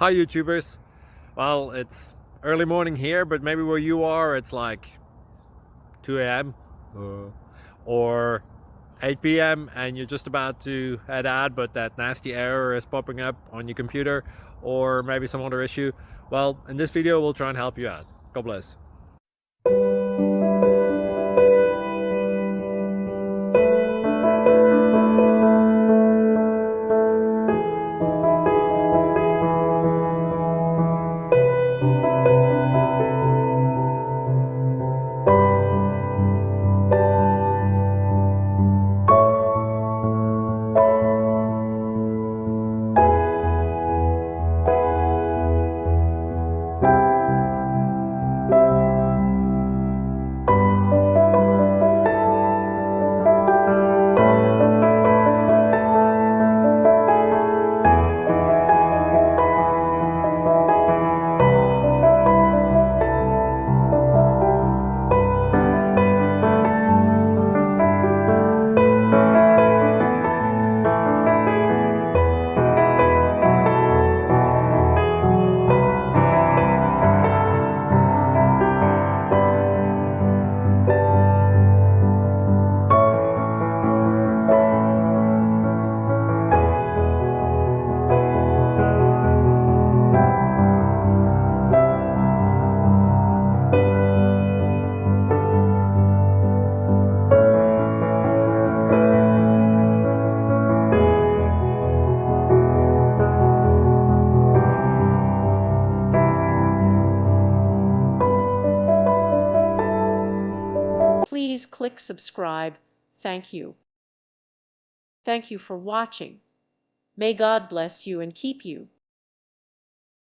Hi YouTubers. Well, it's early morning here, but maybe where you are it's like 2 a.m. or 8 p.m. and you're just about to head out, but that nasty error is popping up on your computer, or maybe some other issue. Well, in this video we'll try and help you out. God bless. Please click subscribe. Thank you. Thank you for watching. May God bless you and keep you.